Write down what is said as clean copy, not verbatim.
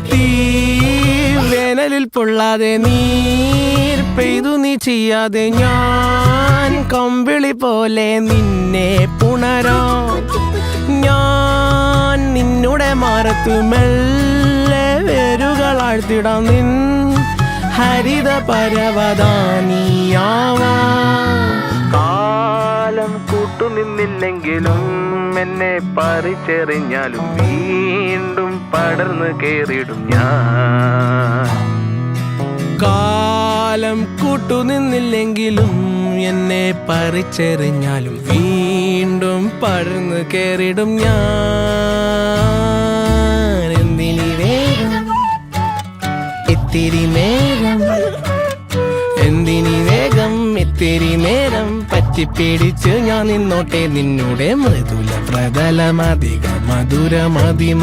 തീ വേനലിൽ പൊള്ളാതെ നീർ പെയ്തു നീ ചെയ്യാതെ ഞാൻ കമ്പിളി പോലെ നിന്നെ പുണരാം ഞാൻ നിന്നുടെ മാറത്തു മെല്ലെ വേരുകളാഴ്ത്തിടാം നിൻ ഹരിത പരവതാനിയാവാം കാലം കൂട്ടുനിന്നില്ലെങ്കിലും എന്നെ പറിച്ചെറിഞ്ഞാലും വീണ്ടും പടർന്നു കേറിടും ഞാൻ കാലം കൂട്ടുനിന്നില്ലെങ്കിലും എന്നെ പറിച്ചെറിഞ്ഞാലും വീണ്ടും പടർന്നു കേറിടും ഞാൻ എന്തിനി വേഗം ഇത്തിരി നേരം എന്തിനി വേഗം ഇത്തിരി നേരം പറ്റിപ്പിടിച്ച് ഞാൻ നിന്നോട്ടെ നിന്നുടെ മൃദുല പ്രതലമധിക മധുരമതിമനോഹരം